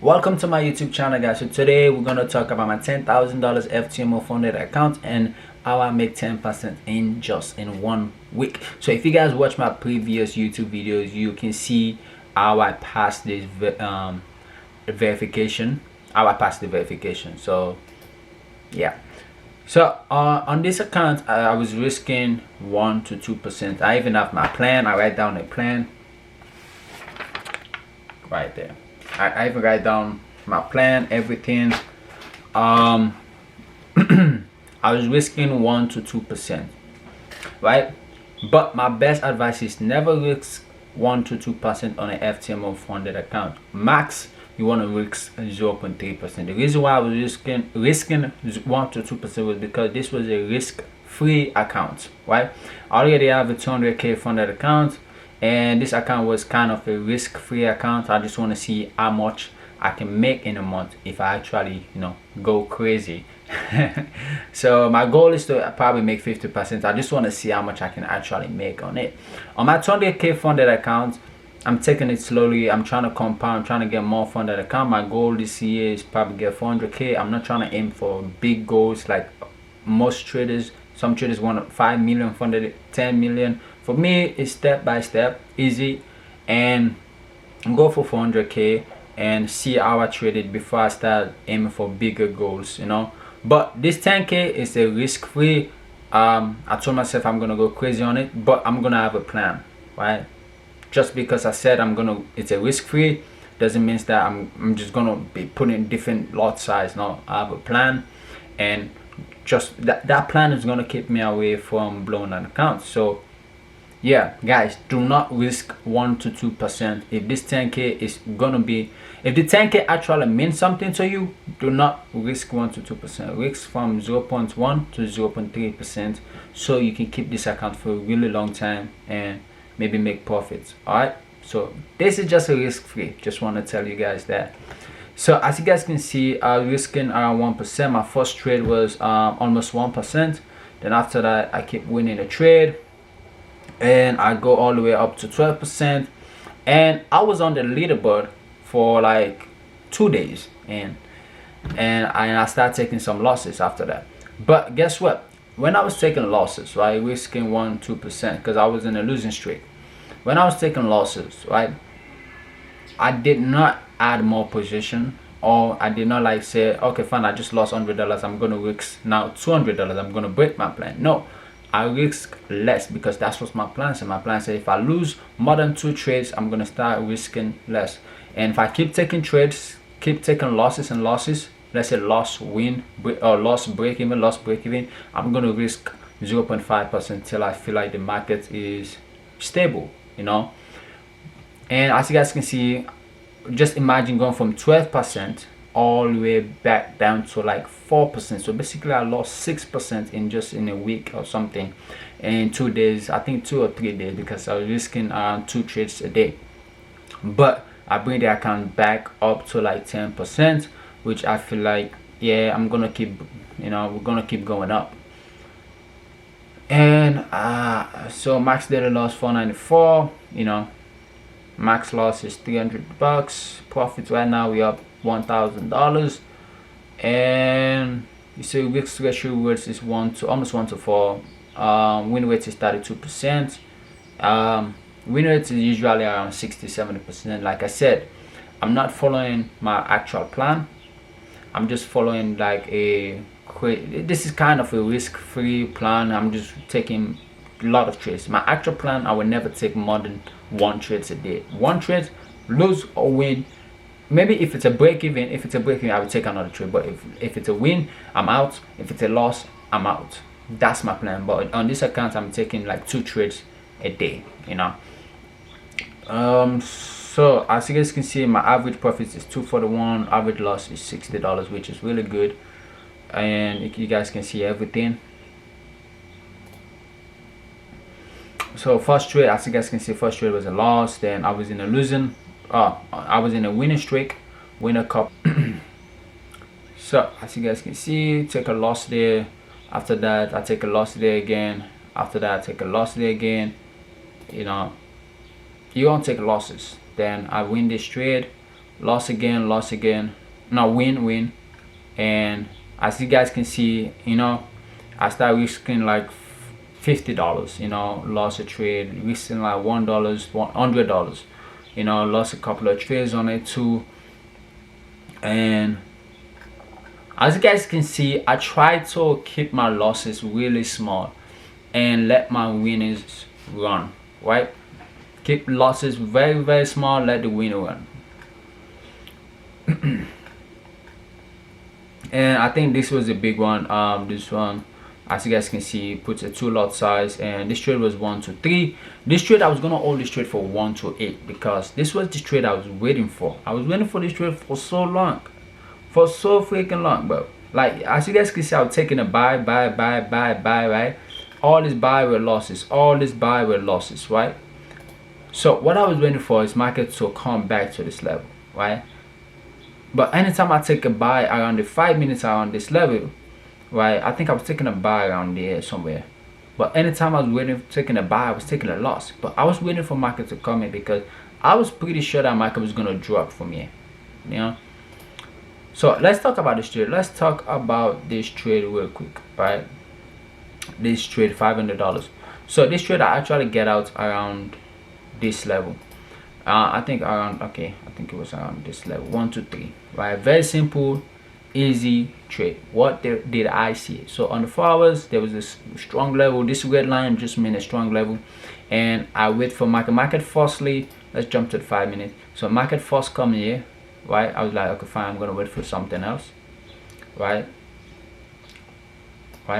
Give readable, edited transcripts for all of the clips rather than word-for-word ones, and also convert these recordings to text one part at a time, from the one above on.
Welcome to my YouTube channel, guys. So today we're gonna talk about my $10,000 FTMO funded account and how I make 10% in just in 1 week. So if you guys watch my previous YouTube videos, you can see how I passed this verification. So yeah. So on this account, I was risking 1 to 2%. I even have my plan. I write down a plan right there. I even write down my plan, everything. I was risking 1 to 2%, right? But my best advice is never risk 1 to 2% on an FTMO funded account. Max, you want to risk 0.3%. The reason why I was risking 1 to 2% was because this was a risk-free account, right? I already have a 200K funded account, and this account was kind of a risk-free account. I just want to see how much I can make in a month if I actually, go crazy. So my goal is to probably make 50%. I just want to see how much I can actually make on it. On my 200K funded account, I'm taking it slowly. I'm trying to compound, trying to get more funded account. My goal this year is probably get 400K. I'm not trying to aim for big goals like most traders. Some traders want 5 million funded, 10 million. For me, it's step by step, easy, and go for 400K and see how I trade it before I start aiming for bigger goals, But this 10K is a risk-free. I told myself I'm gonna go crazy on it, but I'm gonna have a plan, right? Just because I said it's a risk-free doesn't mean that I'm just gonna be putting different lot size. No, I have a plan, and just that plan is gonna keep me away from blowing an account. So yeah, guys, do not risk 1 to 2%. If this 10K is gonna be, if the 10K actually means something to you, do not risk 1 to 2%. Risk from 0.1 to 0.3%, so you can keep this account for a really long time and maybe make profits. All right, so this is just a risk free. Just want to tell you guys that. So as you guys can see, I was risking around 1%. My first trade was almost 1%. Then after that, I keep winning the trade, and I go all the way up to 12%. And I was on the leaderboard for like 2 days, and I started taking some losses after that. But guess what? When I was taking losses, right, risking 1-2%, because I was in a losing streak. When I was taking losses, right, I did not add more position, or I did not like say, okay, fine, I just lost $100, I'm gonna risk now $200, I'm gonna break my plan. No, I risk less because that's what my plan said. My plan said if I lose more than 2 trades, I'm gonna start risking less. And if I keep taking trades, keep taking losses and losses, let's say loss, win, or loss, break even, loss, break even, I'm gonna risk 0.5% till I feel like the market is stable, And as you guys can see, just imagine going from 12% all the way back down to like 4%. So basically I lost 6% in a week or something, in 2 days, I think 2 or 3 days, because I was risking around 2 trades a day. But I bring the account back up to like 10%, which I feel like, yeah, I'm gonna keep, we're gonna keep going up. And so max daily loss 494, max loss is $300. Profits right now we up $1,000, and you see risk ratio rates is almost 1 to 4. Win rate is 32%. Win rate is usually around 60-70%. Like I said, I'm not following my actual plan. I'm just following like this is kind of a risk-free plan. I'm just taking a lot of trades. My actual plan, I will never take more than 1 trade a day. 1 trade, lose or win. Maybe if it's a break even, I will take another trade. But if it's a win, I'm out. If it's a loss, I'm out. That's my plan. But on this account, I'm taking like 2 trades a day, So as you guys can see, my average profits is $241. Average loss is $60, which is really good. And you guys can see everything. So first trade, as you guys can see, first trade was a loss. Then I was in a losing. I was in a winning streak, winner cup. So as you guys can see, take a loss there. After that, I take a loss there again. After that, I take a loss there again. You don't take losses. Then I win this trade, loss again, loss again, no, win. And as you guys can see, you know, I start risking like $50, you know, lost a trade, risking like $100, you know, lost a couple of trades on it too. And as you guys can see, I try to keep my losses really small and let my winners run, right? Keep losses very small, let the winner run. And I think this was a big one. This one, as you guys can see, puts a 2 lot size, and this trade was 1 to 3. This trade I was gonna hold this trade for 1 to 8 because this was the trade I was waiting for. I was waiting for this trade for so long, for so freaking long, bro. Like as you guys can see, I was taking a buy, right? All this buy were losses, all this buy were losses, right? So what I was waiting for is market to come back to this level, right? But anytime I take a buy around the 5 minutes around this level, right? I think I was taking a buy around there somewhere. But anytime I was waiting, taking a buy, I was taking a loss. But I was waiting for market to come in because I was pretty sure that market was gonna drop from here, you know. So let's talk about this trade. Let's talk about this trade real quick, right? This trade, $500. So this trade I actually get out around this level. I think around, okay, I think it was around this level, 1 to 3, right? Very simple, easy trade. What did I see? So on the 4 hours, there was this strong level. This red line just meant a strong level, and I wait for market firstly. Let's jump to the 5 minutes. So market first come here, right? I was like, okay, fine, I'm gonna wait for something else, right?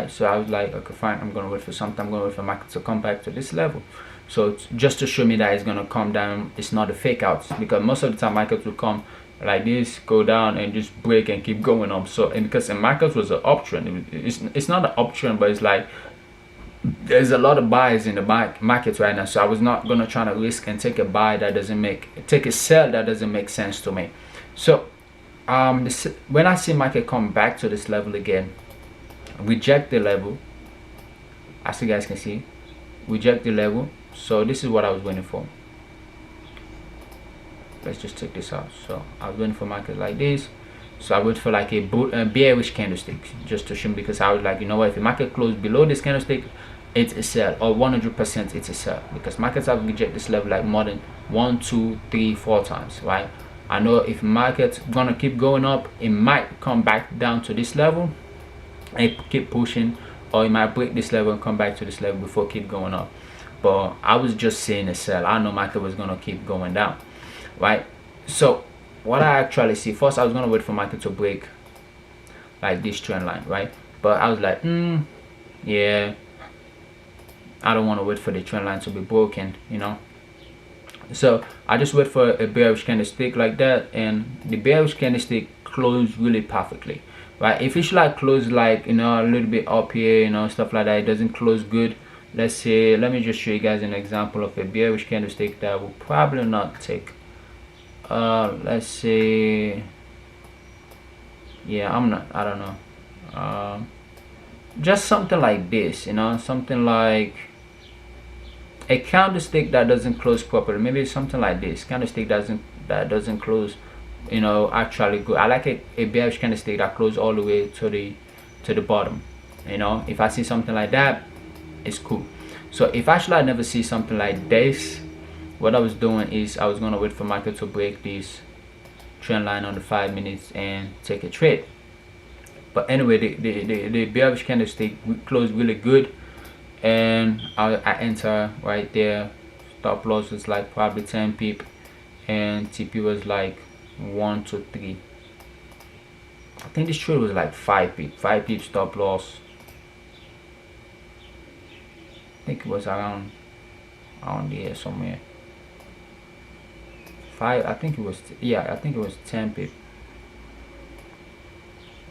So I was like, okay, fine, I'm gonna wait for something. I'm gonna wait for market to come back to this level. So just to show me that it's gonna come down, it's not a fake out, because most of the time markets will come like this, go down and just break and keep going up. So, and because the market was an uptrend, it's not an uptrend, but it's like there's a lot of buys in the market right now. So I was not gonna try to risk and take a buy that doesn't take a sell that doesn't make sense to me. So when I see market come back to this level again, reject the level, as you guys can see, reject the level. So this is what I was waiting for. Let's just check this out. So I was waiting for market like this. So I wait for like a bearish candlestick just to show, because I was like, you know what, if the market closed below this candlestick, it's a sell, or 100% it's a sell, because markets have rejected this level like more than 1, 2, 3, 4 times, right? I know if market's gonna keep going up, it might come back down to this level and keep pushing, or it might break this level and come back to this level before keep going up. But I was just saying a sell. I know market was gonna keep going down, right? So what I actually see, first I was gonna wait for market to break like this trend line, right? But I was like, yeah, I don't want to wait for the trend line to be broken, you know. So I just wait for a bearish candlestick like that, and the bearish candlestick closed really perfectly, right? If it's like close like, you know, a little bit up here, you know, stuff like that, it doesn't close good. Let's say, let me just show you guys an example of a bearish candlestick that will probably not take. Let's say, yeah, I don't know, just something like this, you know, something like a candlestick that doesn't close properly. Maybe something like this candlestick that doesn't close, you know, actually good. I like a bearish candlestick that close all the way to the bottom, you know. If I see something like that, it's cool. So if actually I never see something like this, what I was doing is I was gonna wait for market to break this trend line on the 5 minutes and take a trade. But anyway, the bearish candlestick closed really good, and I enter right there. Stop loss was like probably 10 pip, and TP was like 1 to 3. I think this trade was like 5 pip stop loss. I think it was around here somewhere. 5, I think it was, yeah, I think it was 10 pip.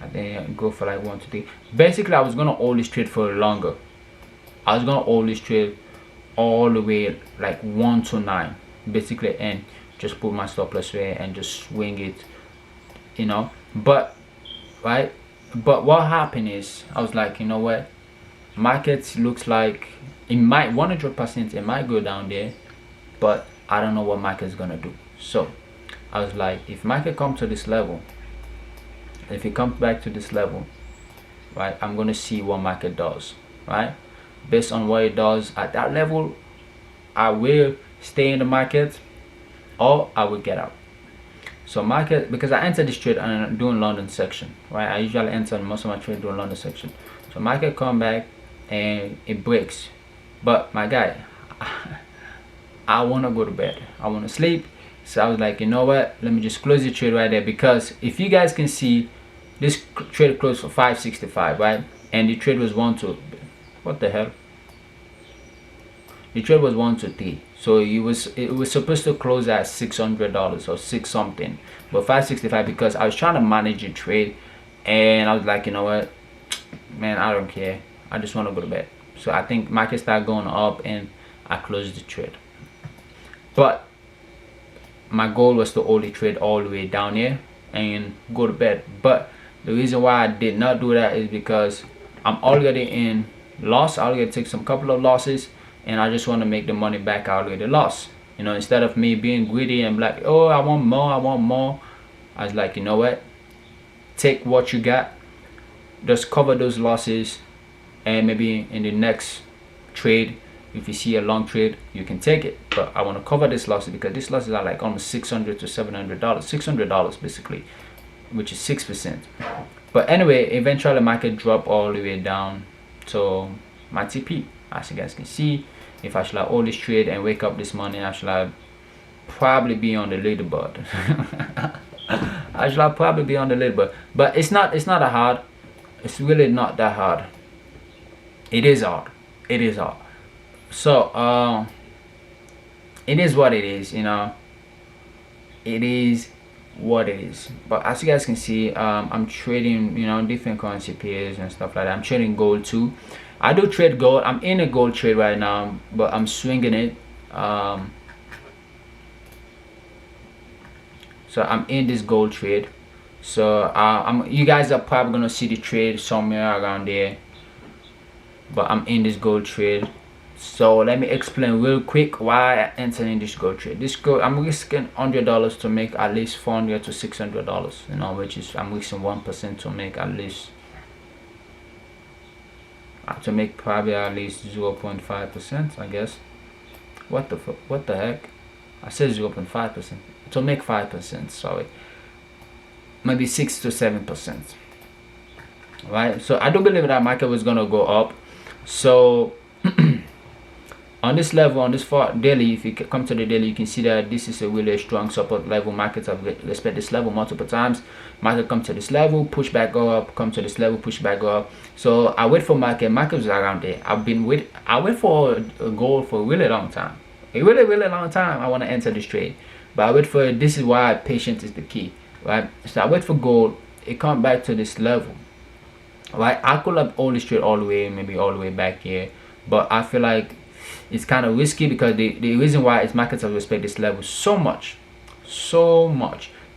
I then go for like 1 to 3. Basically I was gonna hold this trade for longer. I was gonna hold this trade all the way like 1 to 9 basically, and just put my stop loss there and just swing it, you know. But right, but what happened is I was like, you know what, market looks like it might 100% it might go down there, but I don't know what market's gonna do. So I was like, if market come to this level, if it comes back to this level, right, I'm gonna see what market does, right? Based on what it does at that level, I will stay in the market or I will get out. So market, because I entered this trade and I'm doing London section, right? I usually enter most of my trade doing London section. So market come back and it breaks, but my guy, I want to go to bed, I want to sleep. So I was like, you know what, let me just close the trade right there, because if you guys can see, this trade closed for 565, right? And the trade was 1 to, what the hell, the trade was 1 to 3, so it was supposed to close at $600 or 6 something, but 565, because I was trying to manage the trade and I was like, you know what, man, I don't care, I just want to go to bed. So I think market started going up and I closed the trade. But my goal was to hold the trade all the way down here and go to bed. But the reason why I did not do that is because I'm already in loss. I already took some couple of losses and I just want to make the money back I already lost. You know, instead of me being greedy and like, oh, I want more, I want more, I was like, you know what, take what you got, just cover those losses, and maybe in the next trade, if you see a long trade, you can take it. But I want to cover this losses, because these losses are like almost $600 to $700, $600 basically, which is 6%. But anyway, eventually the market dropped all the way down to my TP. As you guys can see, if I should hold this trade and wake up this morning, I should probably be on the leaderboard. I should probably be on the leaderboard. But it's not that hard. It's really not that hard. It is hard. It is hard. So it is what it is, you know. It is what it is. But as you guys can see, I'm trading, you know, different currency pairs and stuff like that. I'm trading gold too. I do trade gold. I'm in a gold trade right now, but I'm swinging it. So I'm in this gold trade. So you guys are probably gonna see the trade somewhere around there, but I'm in this gold trade. So let me explain real quick why I entered in this gold trade. This gold, I'm risking $100 to make at least $400 to $600, you know, which is, I'm risking 1% to make at least probably at least 0.5%, I guess. What the heck, I said 0.5%, to make 5%, sorry, maybe 6 to 7%, right? So I do believe that market was gonna go up. So on this level, on this daily, if you come to the daily, you can see that this is a really strong support level. Markets have respected this level multiple times. Market come to this level, push back up, come to this level, push back up. So I wait for market was around there. I wait for a goal for a really long time, a really long time. I want to enter this trade, but I wait for, this is why patience is the key, right? So I wait for gold, it come back to this level, right? I could have hold this trade all the way, maybe all the way back here, but I feel like it's kind of risky, because the reason why is markets have respect this level so much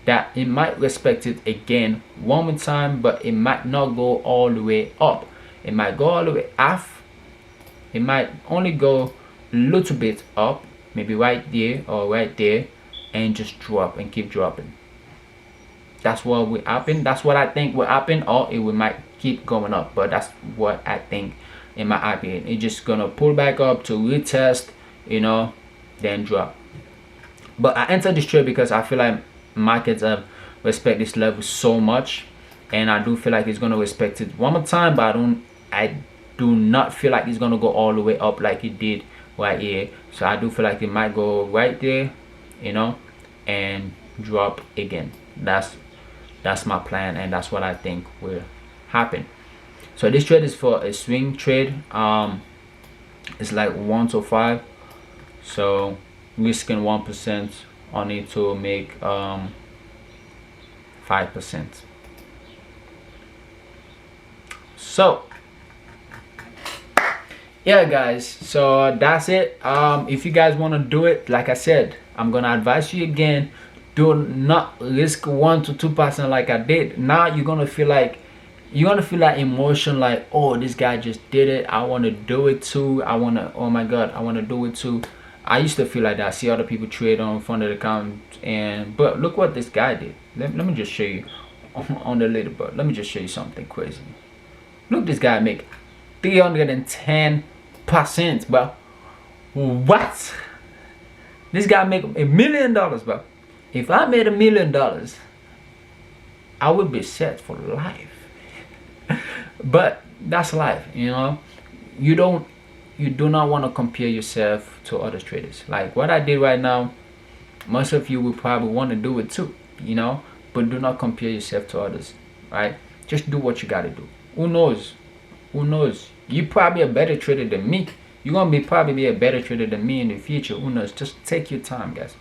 that it might respect it again one more time, but it might not go all the way up. It might go all the way up. It might only go a little bit up, maybe right there or right there, and just drop and keep dropping. That's what will happen. That's what I think will happen, or it might keep going up, but that's what I think. In my opinion, it's just gonna pull back up to retest, you know, then drop. But I entered this trade because I feel like markets have respect this level so much, and I do feel like it's gonna respect it one more time, but I do not feel like it's gonna go all the way up like it did right here. So I do feel like it might go right there, you know, and drop again. That's my plan, and that's what I think will happen. So this trade is for a swing trade. It's like 1 to 5, so risking 1% on it to make 5%. So yeah guys, so that's it. If you guys want to do it, like I said, I'm gonna advise you again, do not risk 1 to 2% like I did. Now you're gonna feel like emotion, like, oh, this guy just did it, I want to do it too, oh my god, I want to do it too. I used to feel like that. I see other people trade on funded account, but look what this guy did. Let me just show you on the leaderboard. Let me just show you something crazy. Look, this guy make 310%, bro. What? This guy make $1 million, bro. If I made $1 million, I would be set for life. But that's life, you know. You do not want to compare yourself to other traders. Like what I did right now, most of you will probably want to do it too, you know. But do not compare yourself to others, right? Just do what you got to do. Who knows? Who knows? You probably a better trader than me. You're gonna probably be a better trader than me in the future. Who knows? Just take your time, guys.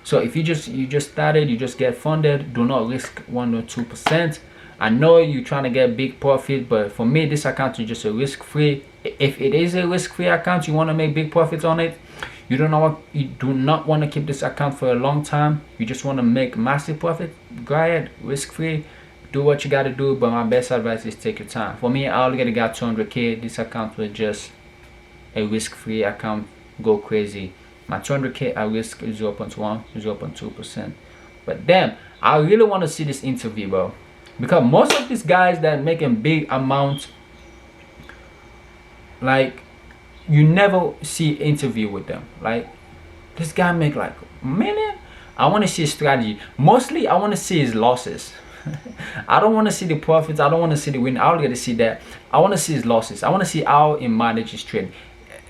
So if you just started, you just get funded, do not risk 1 or 2%. I know you're trying to get big profit, but for me, this account is just a risk-free. If it is a risk-free account, you want to make big profits on it. You do not want to keep this account for a long time. You just want to make massive profit. Go ahead, risk-free. Do what you got to do, but my best advice is take your time. For me, I already got 200K. This account was just a risk-free account. Go crazy. My 200K, I risk 0.1, 0.2%. But damn, I really want to see this interview, bro. Because most of these guys that making big amounts, like, you never see interview with them. Like, this guy make like $1 million. I want to see his strategy. Mostly, I want to see his losses. I don't want to see the profits. I don't want to see the win. I already see that. I want to see his losses. I want to see how he manages his trade.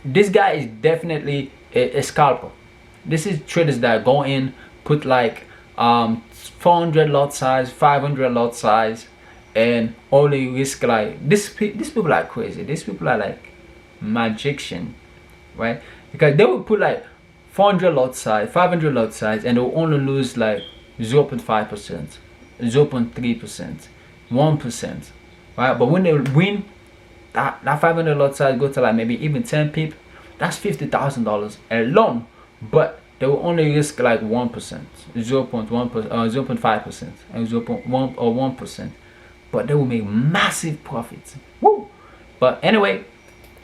This guy is definitely a scalper. This is traders that go in, put like 400 lot size, 500 lot size, and only risk like these people are crazy. These people are like magician, right? Because they will put like 400 lot size, 500 lot size, and they'll only lose like 0.5%, 0.3%, 1%, right? But when they win, that 500 lot size go to like maybe even 10 pip, that's $50,000 alone. But they will only risk like 1%, 0.1%, 0.5%, and 0.1 or 1%. But they will make massive profits. Woo! But anyway,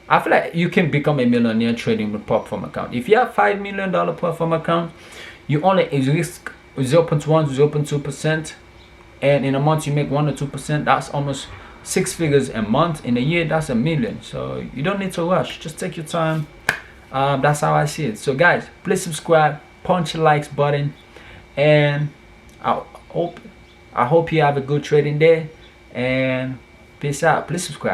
I feel like you can become a millionaire trading with platform account. If you have $5 million platform account, you only risk 0.1, 0.2%, and in a month you make 1 or 2%. That's almost 6 figures a month. In a year, that's $1 million. So you don't need to rush. Just take your time. That's how I see it. So guys, please subscribe, punch the likes button, and I hope you have a good trading day, and peace out. Please subscribe.